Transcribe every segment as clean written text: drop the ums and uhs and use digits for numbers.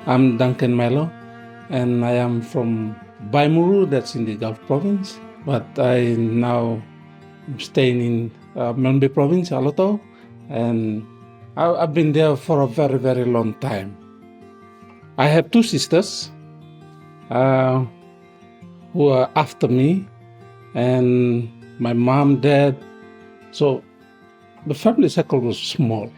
I'm Duncan Mailau, and I am from Baimuru, that's in the Gulf province, but I now am staying in Melbe province, Aloto, and I've been there for a very, very long time. I have two sisters who are after me, and my mom, dad. So the family circle was small.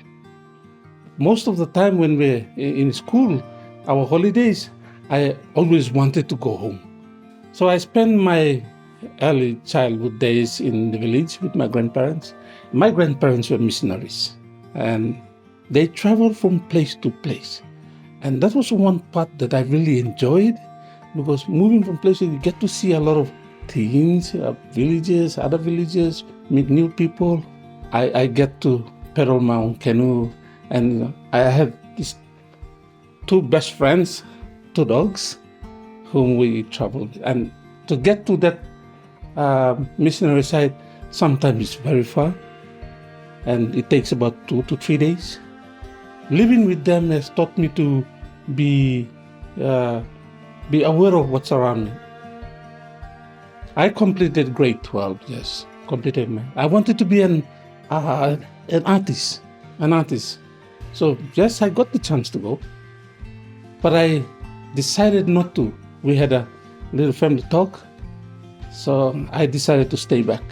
Most of the time when we're in school, our holidays, I always wanted to go home. So I spent my early childhood days in the village with my grandparents. My grandparents were missionaries, and they traveled from place to place. And that was one part that I really enjoyed, because moving from places, you get to see a lot of things, villages, other villages, meet new people. I get to paddle my own canoe, and I have these two best friends, two dogs, whom we traveled. And to get to that missionary site, sometimes it's very far, and it takes about 2 to 3 days. Living with them has taught me to be aware of what's around me. I completed grade 12, yes, I wanted to be an artist. So yes, I got the chance to go, but I decided not to. We had a little family talk, so I decided to stay back.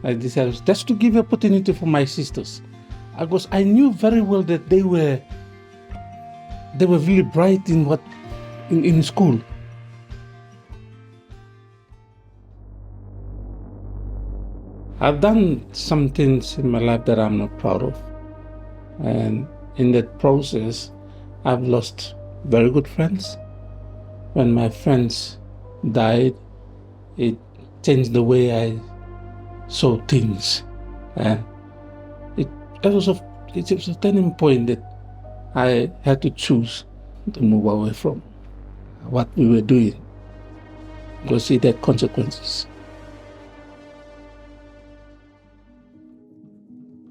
I decided just to give opportunity for my sisters, because I knew very well that they were really bright in school. I've done some things in my life that I'm not proud of. And in that process, I've lost very good friends. When my friends died, it changed the way I saw things. And it was a turning point that I had to choose to move away from what we were doing, because it had consequences.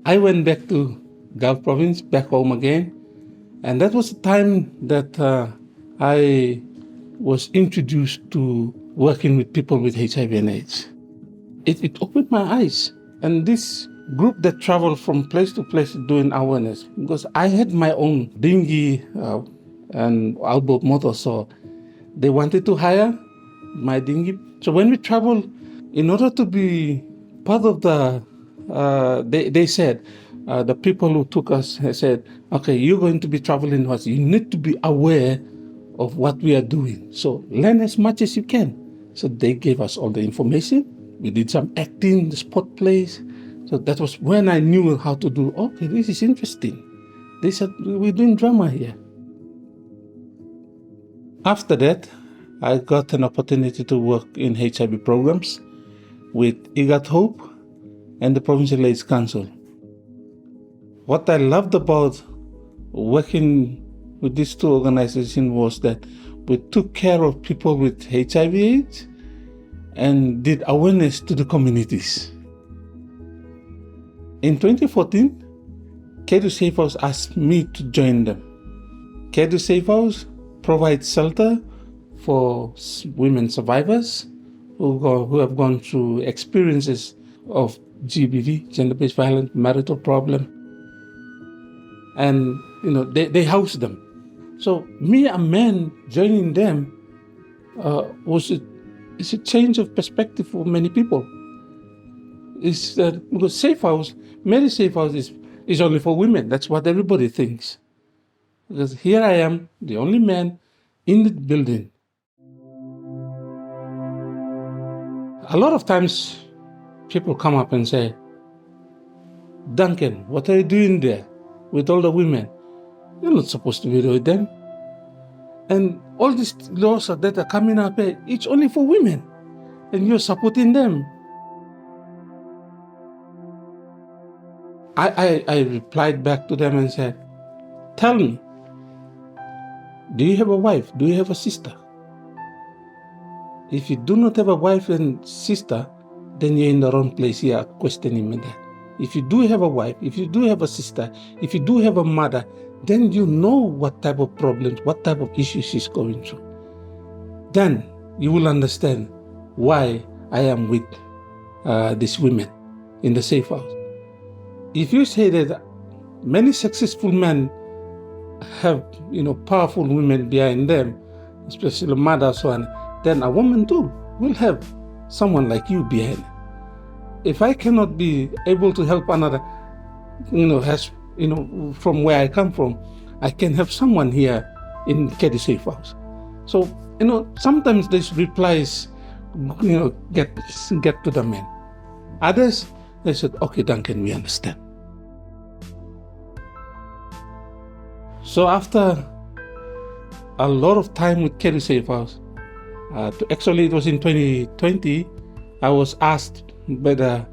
I went back to Gulf province, back home again, and that was the time that I was introduced to working with people with HIV and AIDS. It opened my eyes, and this group that traveled from place to place doing awareness, because I had my own dinghy and outboard motor, so they wanted to hire my dinghy. So when we traveled, in order to be part of the they said, the people who took us said, okay, you're going to be traveling with us. You need to be aware of what we are doing. So learn as much as you can. So they gave us all the information. We did some acting, the sport plays. So that was when I knew how to do, okay, this is interesting. They said, we're doing drama here. After that, I got an opportunity to work in HIV programs with IGAT Hope and the Provincial AIDS Council. What I loved about working with these two organizations was that we took care of people with HIV/AIDS and did awareness to the communities. In 2014, Kedu Safe House asked me to join them. Kedu Safe House provides shelter for women survivors who have gone through experiences of GBV, gender-based violence, marital problem, and they house them. So me, a man, joining them it's a change of perspective for many people. It's because Safe House, Mary Safe House is only for women. That's what everybody thinks. Because here I am, the only man in the building. A lot of times, people come up and say, Duncan, what are you doing there with all the women? You're not supposed to be with them. And all these laws that are coming up, it's only for women, and you're supporting them. I replied back to them and said, tell me, do you have a wife? Do you have a sister? If you do not have a wife and sister, then you're in the wrong place here questioning me that. If you do have a wife, if you do have a sister, if you do have a mother, then you know what type of problems, what type of issues she's going through. Then you will understand why I am with these women in the safe house. If you say that many successful men have, powerful women behind them, especially mothers, then a woman too will have someone like you behind. If I cannot be able to help another, from where I come from, I can have someone here in Kedi Safe House. So, sometimes these replies, get to the men. Others, they said, okay, Duncan, we understand. So after a lot of time with Kedi Safe House, actually it was in 2020, I was asked by the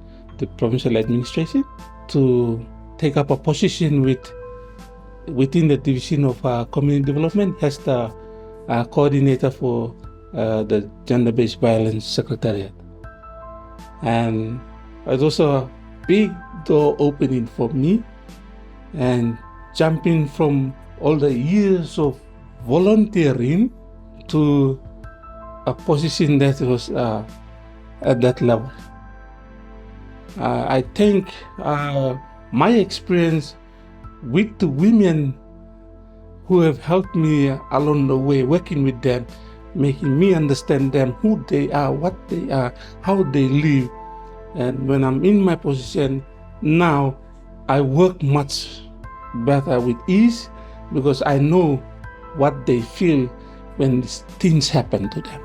provincial administration to take up a position within the Division of Community Development as the coordinator for the Gender-Based Violence Secretariat. And it was a big door opening for me, and jumping from all the years of volunteering to a position that was at that level. I think my experience with the women who have helped me along the way, working with them, making me understand them, who they are, what they are, how they live. And when I'm in my position now, I work much better with ease because I know what they feel when things happen to them.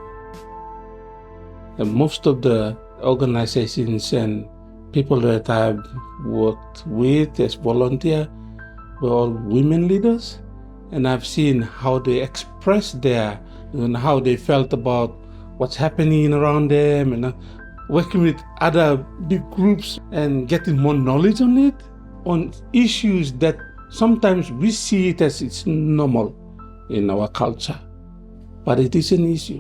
And most of the organizations and people that I've worked with as volunteer were all women leaders, and I've seen how they express how they felt about what's happening around them, and working with other big groups and getting more knowledge on it, on issues that sometimes we see it as it's normal in our culture, but it is an issue.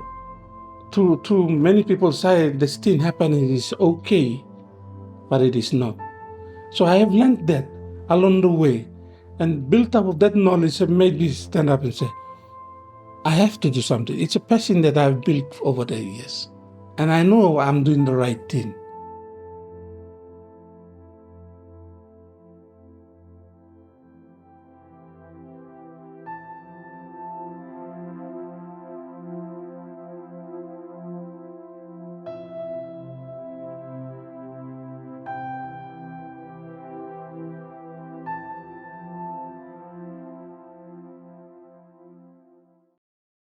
To many people say this thing happening is okay, but it is not. So I have learned that along the way, and built up of that knowledge have made me stand up and say, I have to do something. It's a passion that I've built over the years. And I know I'm doing the right thing.